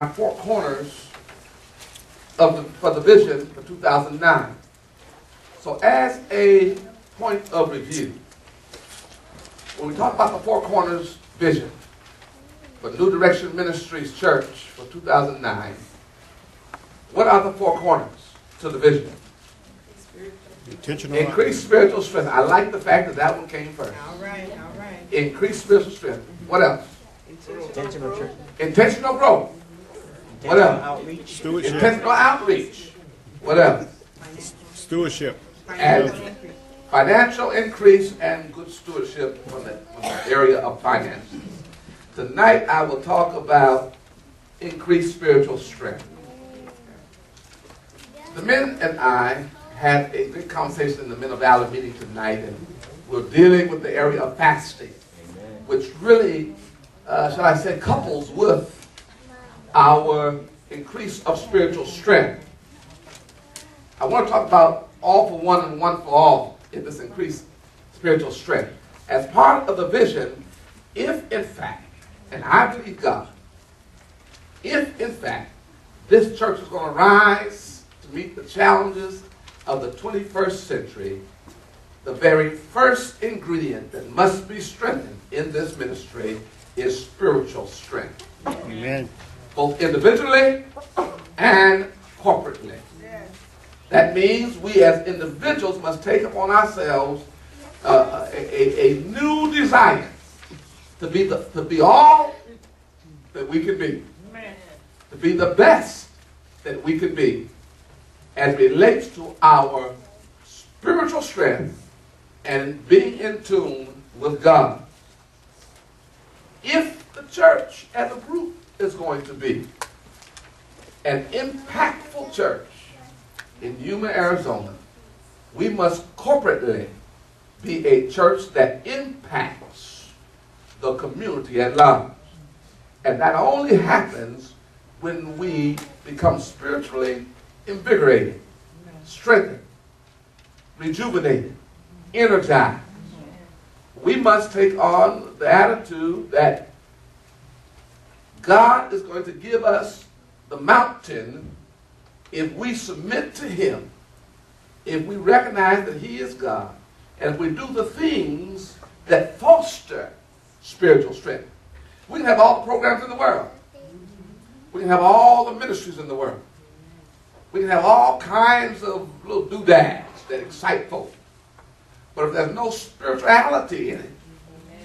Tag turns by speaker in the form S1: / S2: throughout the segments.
S1: four corners for the vision for 2009. So as a point of review, when we talk about the four corners vision for New Direction Ministries Church for 2009, what are the four corners to the vision? Increased spiritual strength. I like the fact that that one came first.
S2: All right.
S1: Increased spiritual strength. What else?
S3: Intentional church.
S1: Intentional growth. What else?
S3: Outreach.
S4: Stewardship.
S1: Intentional outreach. What else?
S4: Stewardship.
S1: And financial increase and good stewardship from the area of finances. Tonight I will talk about increased spiritual strength. The men and I had a good conversation in the Men of Valor meeting tonight, and we're dealing with the area of fasting, which really, shall I say, couples with our increase of spiritual strength. I want to talk about all for one and one for all in this increased spiritual strength. As part of the vision, if in fact, and I believe God, if in fact this church is going to rise to meet the challenges of the 21st century, the very first ingredient that must be strengthened in this ministry is spiritual strength.
S4: Amen.
S1: Both individually and corporately. That means we as individuals must take upon ourselves a new desire to be all that we can be, to be the best that we can be as relates to our spiritual strength and being in tune with God. If the church as a group is going to be an impactful church in Yuma, Arizona, we must corporately be a church that impacts the community at large. And that only happens when we become spiritually invigorated, strengthened, rejuvenated, energized. We must take on the attitude that God is going to give us the mountain if we submit to Him, if we recognize that He is God, and if we do the things that foster spiritual strength. We can have all the programs in the world. We can have all the ministries in the world. We can have all kinds of little doodads that excite folk. But if there's no spirituality in it,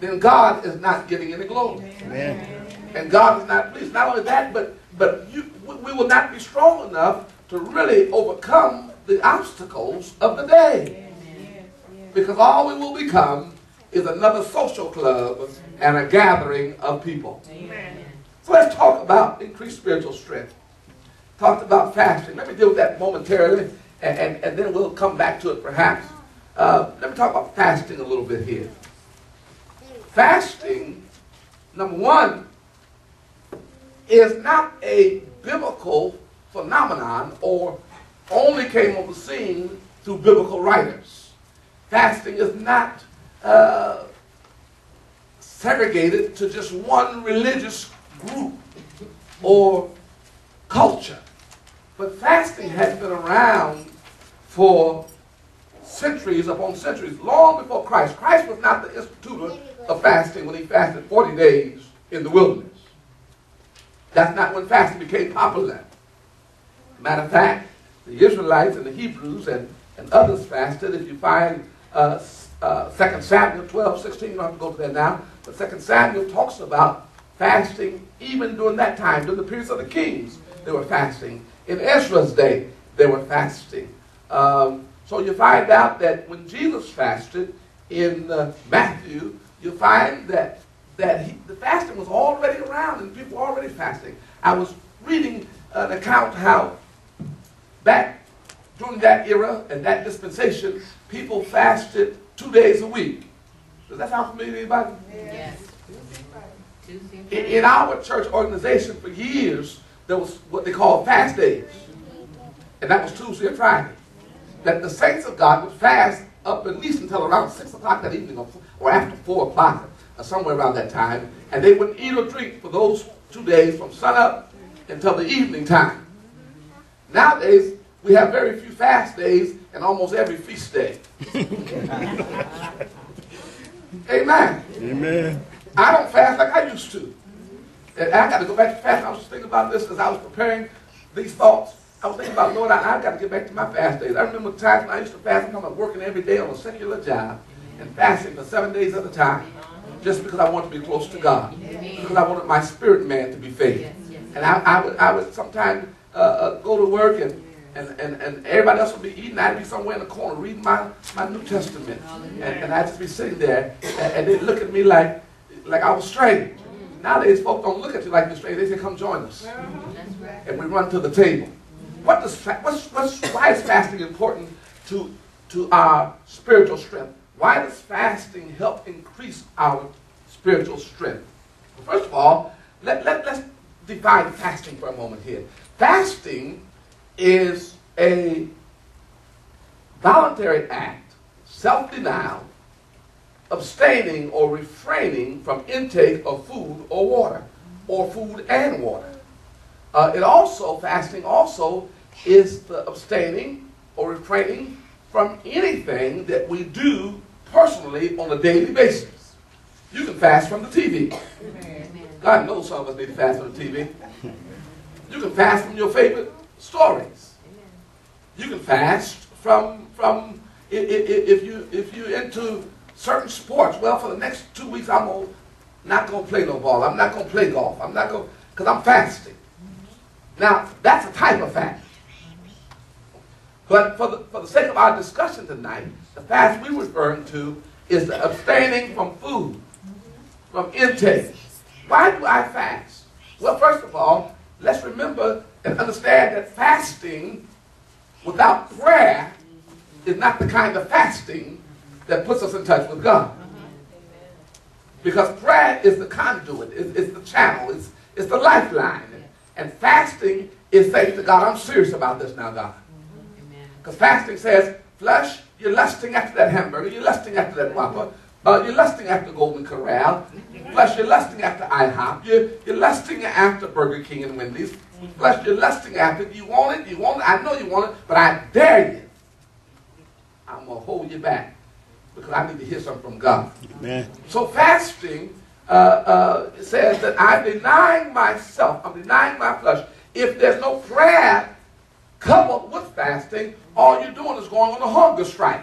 S1: then God is not getting any glory.
S4: Amen.
S1: And God is not pleased. Not only that, but we will not be strong enough to really overcome the obstacles of the day. Because all we will become is another social club and a gathering of people. So let's talk about increased spiritual strength. Talked about fasting. Let me deal with that momentarily, and then we'll come back to it perhaps. Let me talk about fasting a little bit here. Fasting, number one, is not a biblical phenomenon or only came on the scene through biblical writers. Fasting is not segregated to just one religious group or culture. But fasting has been around for centuries upon centuries, long before Christ. Christ was not the institutor of fasting when He fasted 40 days in the wilderness. That's not when fasting became popular. Matter of fact, the Israelites and the Hebrews and others fasted. If you find 2 Samuel 12:16, you don't have to go to that now, but 2 Samuel talks about fasting even during that time, during the periods of the kings, they were fasting. In Ezra's day, they were fasting. So you find out that when Jesus fasted in Matthew, you find that the fasting was already around and people were already fasting. I was reading an account how back during that era and that dispensation, people fasted 2 days a week. Does that sound familiar to anybody?
S2: Yes.
S1: In our church organization for years, there was what they call fast days. And that was Tuesday and Friday. That the saints of God would fast up at least until around 6 o'clock that evening or after 4 o'clock or somewhere around that time. And they wouldn't eat or drink for those 2 days from sunup until the evening time. Nowadays, we have very few fast days and almost every feast day. Amen.
S4: Amen.
S1: I don't fast like I used to. And I got to go back to fast. I was just thinking about this as I was preparing these thoughts. I was thinking about, Lord, I got to get back to my fast days. I remember times when I used to fast and I'm working every day on a secular job and fasting for 7 days at a time just because I wanted to be close to God, because I wanted my spirit man to be fed. And I would sometimes go to work and everybody else would be eating. I'd be somewhere in the corner reading my New Testament. And I'd just be sitting there and they'd look at me like I was strange. Nowadays, folks don't look at you like you're strange. They say, come join us. And we run to the table. Why is fasting important to our spiritual strength? Why does fasting help increase our spiritual strength? Well, first of all, let's define fasting for a moment here. Fasting is a voluntary act, self-denial, abstaining or refraining from intake of food or water, or food and water. Fasting also is the abstaining or refraining from anything that we do personally on a daily basis. You can fast from the TV. God knows some of us need to fast from the TV. You can fast from your favorite stories. You can fast from if you're into certain sports. Well, for the next 2 weeks, I'm not going to play no ball. I'm not going to play golf. Because I'm fasting. Now, that's a type of fast. But for the sake of our discussion tonight, the fast we're referring to is the abstaining from food, from intake. Why do I fast? Well, first of all, let's remember and understand that fasting without prayer is not the kind of fasting that puts us in touch with God. Because prayer is the conduit, it's the channel, it's the lifeline. And fasting is saying to God, I'm serious about this now, God. Because fasting says, flesh, you're lusting after that hamburger, you're lusting after that Whopper, you're lusting after Golden Corral. Flesh, you're lusting after IHOP, you're lusting after Burger King and Wendy's. Flesh, you're lusting after it, you want it, I know you want it, but I dare you. I'm going to hold you back because I need to hear something from God.
S4: Amen.
S1: So fasting says that I'm denying myself, I'm denying my flesh. If there's no prayer coupled with fasting, all you're doing is going on a hunger strike.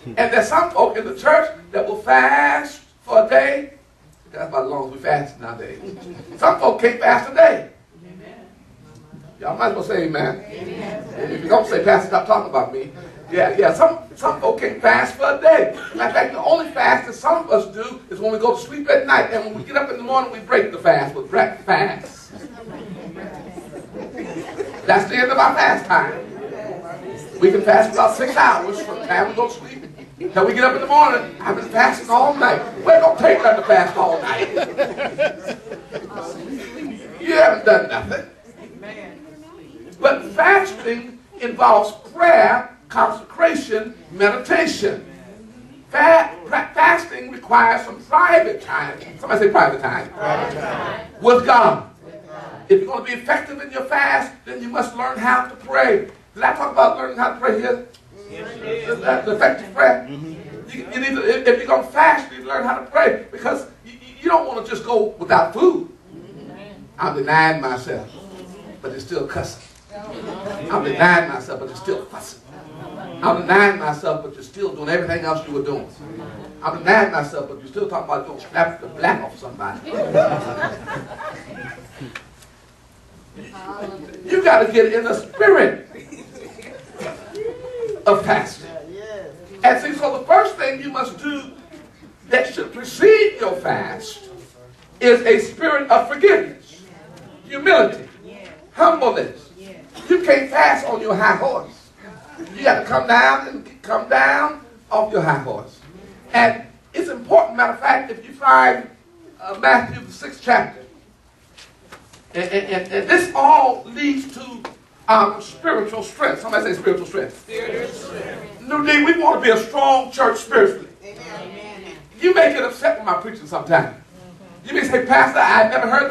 S1: And there's some folk in the church that will fast for a day. That's about as long as we fast nowadays. Some folk can't fast a day. Y'all might as well say amen. If you don't say, Pastor, stop talking about me. Yeah. Some folk can't fast for a day. Matter of fact, the only fast that some of us do is when we go to sleep at night, and when we get up in the morning, we break the fast with breakfast. That's the end of our fast time. We can fast for about 6 hours from the time we go to sleep till we get up in the morning. I've been fasting all night. Well, it don't take nothing to fast all night. You haven't done nothing. But fasting involves prayer, consecration, meditation. Fasting requires some private time. Somebody say private time. Private time. With God. If you're going to be effective in your fast, then you must learn how to pray. Did I talk about learning how to pray here? The effective prayer? You need to, if you're going to fast, you need to learn how to pray, because you don't want to just go without food. I'm denying myself, but it's still cussing. I'm denying myself, but you're still fussing. I'm denying myself, but you're still doing everything else you were doing. I'm denying myself, but you're still talking about going to slap the black off somebody. You got to get in the spirit of fasting. And see, so the first thing you must do that should precede your fast is a spirit of forgiveness, humility, humbleness. You can't fast on your high horse. You got to come down off your high horse. And it's important, matter of fact, if you find Matthew the 6th chapter, and this all leads to spiritual strength. Somebody say spiritual strength. Spiritual strength. New D, we want to be a strong church spiritually. Amen. You may get upset with my preaching sometimes. You may say, Pastor, I've never heard